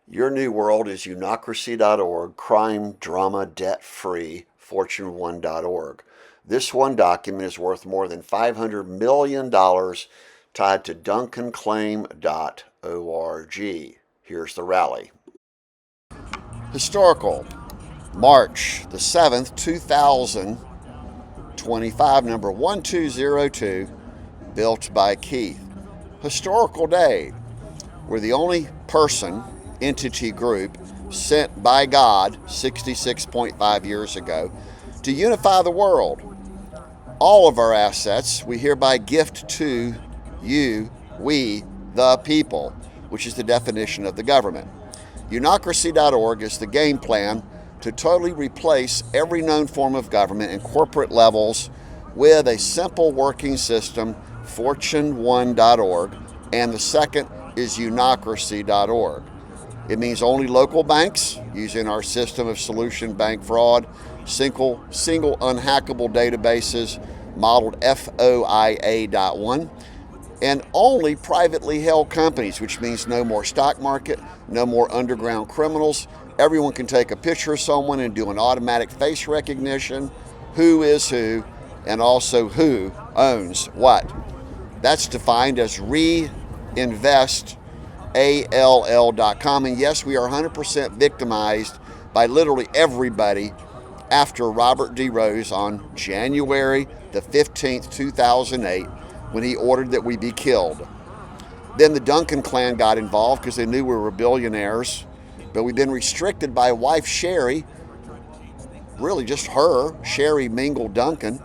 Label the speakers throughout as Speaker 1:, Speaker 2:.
Speaker 1: Your new world is unocracy.org, crime, drama, debt-free, fortune1.org. This one document is worth more than $500 million tied to DuncanClaim.org. Here's the rally. Historical, March the 7th, 2025, number 1202, built by Keith. Historical day. We're the only person, entity group, sent by God 66.5 years ago to unify the world. All of our assets we hereby gift to you, we, the people, which is the definition of the government. Unocracy.org is the game plan to totally replace every known form of government and corporate levels with a simple working system, fortune1.org, and the second is unocracy.org. It means only local banks using our system of solution bank fraud, single unhackable databases modeled FOIA.ONE, and only privately held companies, which means no more stock market, no more underground criminals. Everyone can take a picture of someone and do an automatic face recognition, who is who, and also who owns what. That's defined as reinvestall.com. And yes, we are 100% victimized by literally everybody after Robert D. Rose on January the 15th, 2008, when he ordered that we be killed. Then the Duncan clan got involved because they knew we were billionaires, but we've been restricted by wife Sherry, really just her, Sherry Mingle Duncan,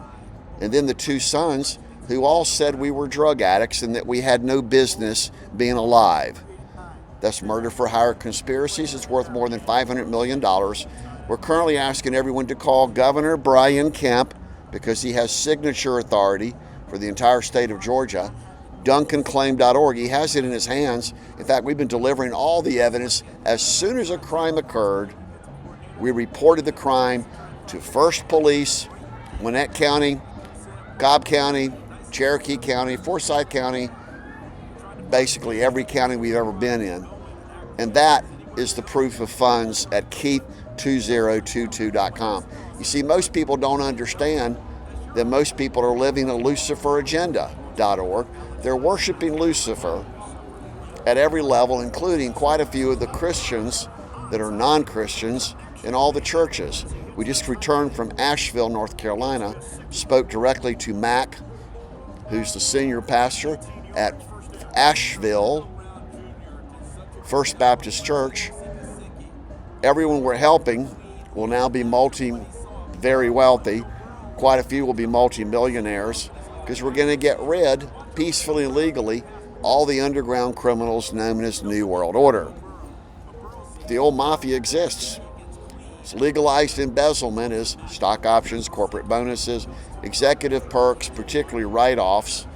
Speaker 1: and then the two sons, who all said we were drug addicts and that we had no business being alive. That's murder for hire conspiracies. It's worth more than $500 million. We're currently asking everyone to call Governor Brian Kemp, because he has signature authority for the entire state of Georgia, DuncanClaim.org. He has it in his hands. In fact, we've been delivering all the evidence. As soon as a crime occurred, we reported the crime to First Police, Gwinnett County, Cobb County, Cherokee County, Forsyth County, basically every county we've ever been in. And that is the proof of funds at Keith2022.com. You see, most people don't understand that most people are living a Lucifer agenda.org. They're worshiping Lucifer at every level, including quite a few of the Christians that are non-Christians in all the churches. We just returned from Asheville, North Carolina, spoke directly to Mac, who's the senior pastor at Asheville First Baptist Church. Everyone we're helping will now be very wealthy. Quite a few will be multi-millionaires, because we're going to get rid, peacefully and legally, all the underground criminals known as New World Order. The old mafia exists. It's legalized embezzlement is stock options, corporate bonuses, executive perks, particularly write-offs,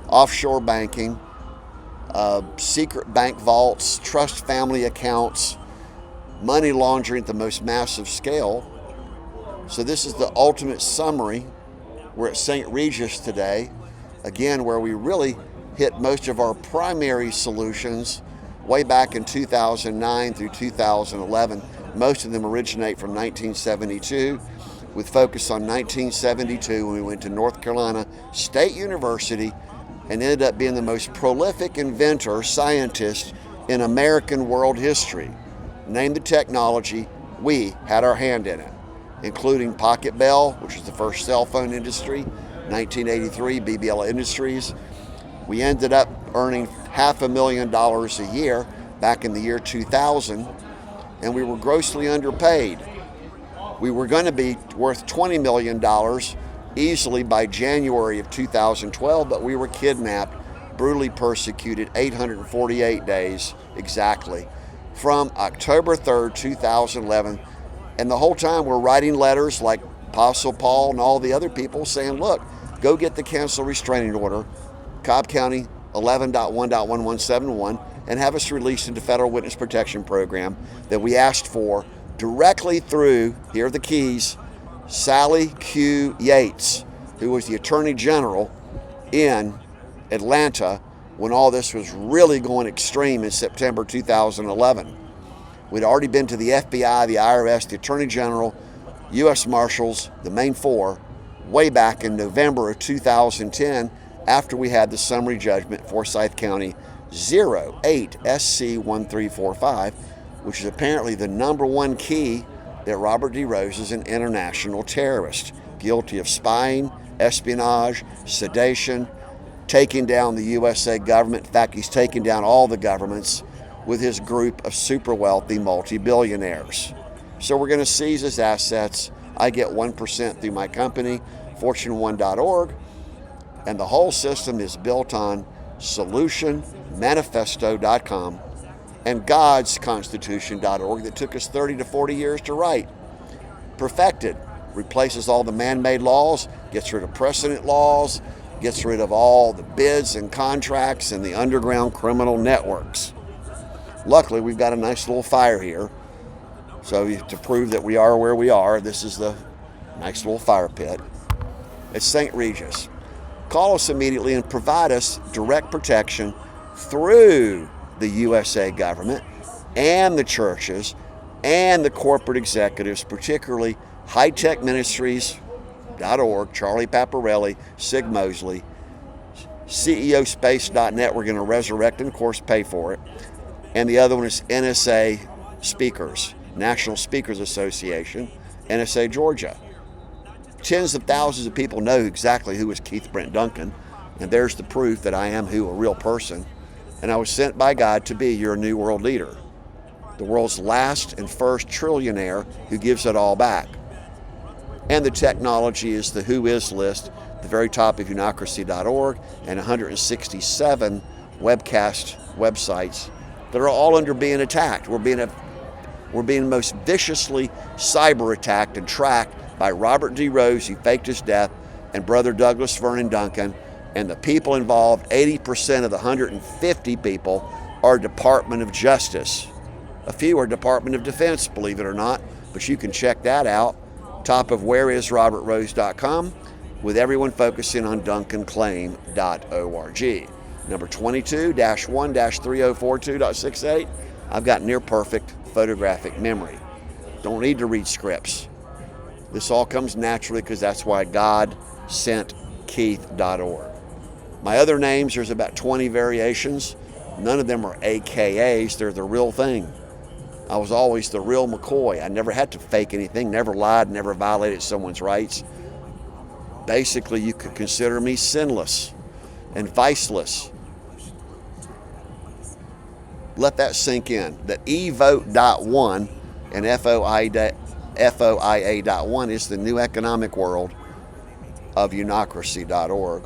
Speaker 1: offshore banking, secret bank vaults, trust family accounts, money laundering at the most massive scale. So this is the ultimate summary. We're at St. Regis today, again, where we really hit most of our primary solutions way back in 2009 through 2011. Most of them originate from 1972, with focus on 1972 when we went to North Carolina State University and ended up being the most prolific inventor, scientist in American world history. Name the technology, we had our hand in it, including Pocket Bell, which was the first cell phone industry, 1983, BBL Industries. We ended up earning $500,000 a year back in the year 2000, and we were grossly underpaid. We were going to be worth $20 million easily by January of 2012, but we were kidnapped, brutally persecuted, 848 days exactly, from October 3rd, 2011. And the whole time we're writing letters like Apostle Paul and all the other people saying, look, go get the cancel restraining order, Cobb County 11.1.1171, and have us released into Federal Witness Protection Program that we asked for directly through, here are the keys, Sally Q. Yates, who was the Attorney General in Atlanta when all this was really going extreme in September 2011. We'd already been to the FBI, the IRS, the Attorney General, U.S. Marshals, the main four, way back in November of 2010 after we had the summary judgment, Forsyth County 08 SC 1345, which is apparently the #1 key that Robert D. Rose is an international terrorist, guilty of spying, espionage, sedation, taking down the USA government. In fact, he's taken down all the governments with his group of super wealthy multi-billionaires. So we're going to seize his assets. I get 1% through my company, Fortune1.org, and the whole system is built on solutionmanifesto.com and Gods Constitution.org that took us 30 to 40 years to write. Perfected. Replaces all the man-made laws, gets rid of precedent laws, gets rid of all the bids and contracts and the underground criminal networks. Luckily, we've got a nice little fire here. So to prove that we are where we are, this is the nice little fire pit. It's St. Regis. Call us immediately and provide us direct protection through the USA government and the churches and the corporate executives, particularly hightechministries.org, Charlie Paparelli, Sig Mosley, CEOspace.net, we're going to resurrect and, of course, pay for it. And the other one is NSA Speakers, National Speakers Association, NSA Georgia. Tens of thousands of people know exactly who is Keith Brent Duncan, and there's the proof that I am a real person. And I was sent by God to be your new world leader, the world's last and first trillionaire who gives it all back. And the technology is the Who Is list, the very top of unocracy.org, and 167 webcast websites that are all under being attacked. We're being most viciously cyber attacked and tracked by Robert D. Rose, who faked his death, and brother Douglas Vernon Duncan. And the people involved, 80% of the 150 people, are Department of Justice. A few are Department of Defense, believe it or not, but you can check that out. Top of whereisrobertrose.com, with everyone focusing on duncanclaim.org. Number 22-1-3042.68. I've got near perfect photographic memory. Don't need to read scripts. This all comes naturally because that's why God sent Keith.org. My other names, there's about 20 variations. None of them are AKAs. They're the real thing. I was always the real McCoy. I never had to fake anything, never lied, never violated someone's rights. Basically, you could consider me sinless and viceless. Let that sink in. That Evote.one and FOIA.ONE is the new economic world of unocracy.org.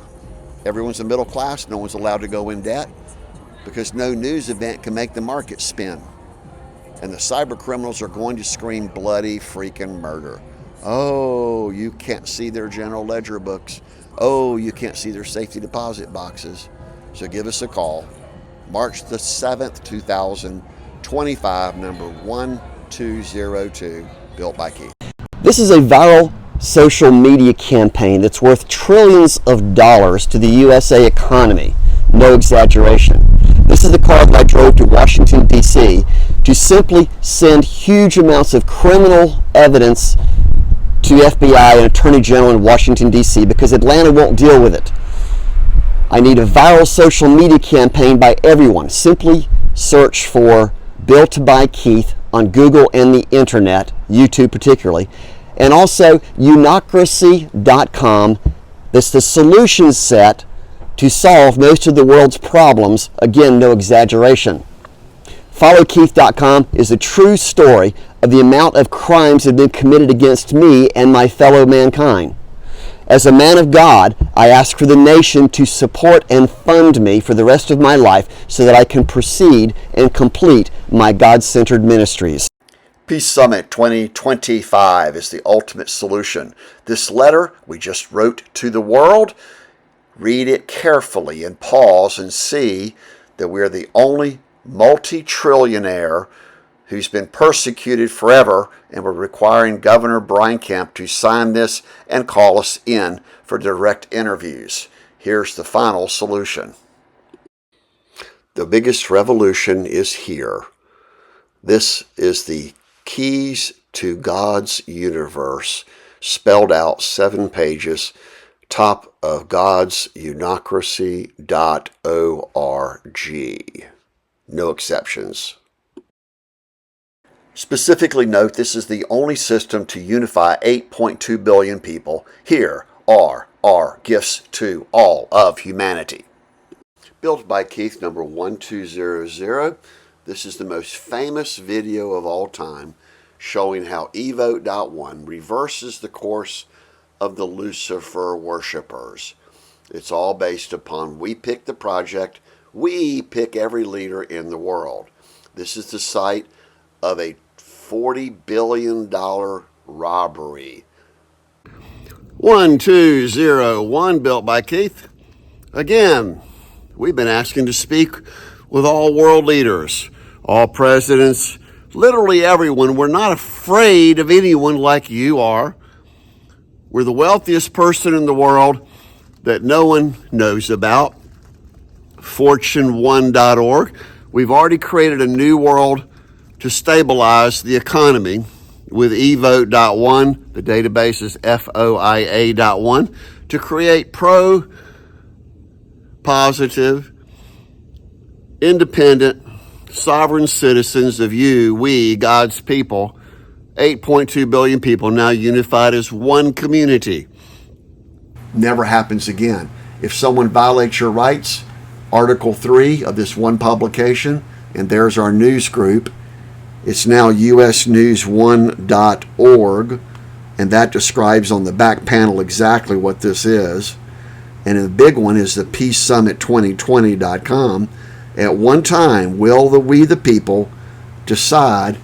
Speaker 1: Everyone's a middle class. No one's allowed to go in debt because no news event can make the market spin. And the cyber criminals are going to scream bloody freaking murder. Oh, you can't see their general ledger books. Oh, you can't see their safety deposit boxes. So give us a call. March the 7th, 2025, number 1202, built by Keith.
Speaker 2: This is a viral social media campaign that's worth trillions of dollars to the USA economy. No exaggeration. This is the car that I drove to Washington, D.C. to simply send huge amounts of criminal evidence to FBI and Attorney General in Washington, D.C. because Atlanta won't deal with it. I need a viral social media campaign by everyone. Simply search for Built by Keith on Google and the internet, YouTube particularly, and also unocracy.com. That's the solution set to solve most of the world's problems. Again, no exaggeration. FollowKeith.com is a true story of the amount of crimes that have been committed against me and my fellow mankind. As a man of God, I ask for the nation to support and fund me for the rest of my life so that I can proceed and complete my God-centered ministries.
Speaker 1: Peace Summit 2025 is the ultimate solution. This letter we just wrote to the world. Read it carefully and pause and see that we're the only multi-trillionaire who's been persecuted forever, and we're requiring Governor Brian Kemp to sign this and call us in for direct interviews. Here's the final solution. The biggest revolution is here. This is the Keys to God's Universe, spelled out 7 pages, top of godsuniocracy.org. No exceptions. Specifically note, this is the only system to unify 8.2 billion people. Here are our gifts to all of humanity. Built by Keith number 1200. This is the most famous video of all time, showing how Evote.one reverses the course of the Lucifer worshippers. It's all based upon we pick the project, we pick every leader in the world. This is the site of a $40 billion robbery. 1201, built by Keith. Again, we've been asking to speak with all world leaders, all presidents, literally everyone. We're not afraid of anyone like you are. We're the wealthiest person in the world that no one knows about. Fortune1.org. We've already created a new world to stabilize the economy with Evote.one. The database is FOIA.ONE, to create positive, independent, sovereign citizens of you, we, God's people, 8.2 billion people now unified as one community. Never happens again. If someone violates your rights, Article 3 of this one publication, and there's our news group, it's now usnews1.org, and that describes on the back panel exactly what this is. And the big one is the peacesummit2020.com. At one time, will we the people decide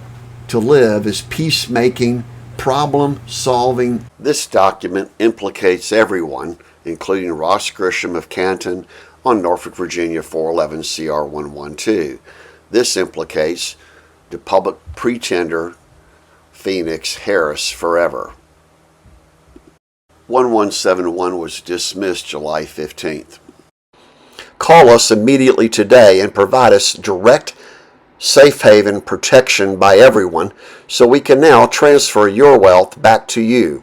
Speaker 1: to live as peacemaking, problem-solving. This document implicates everyone, including Ross Grisham of Canton on Norfolk, Virginia 411 CR 112. This implicates the public pretender Phoenix Harris forever. 1171 was dismissed July 15th. Call us immediately today and provide us direct safe haven protection by everyone so we can now transfer your wealth back to you.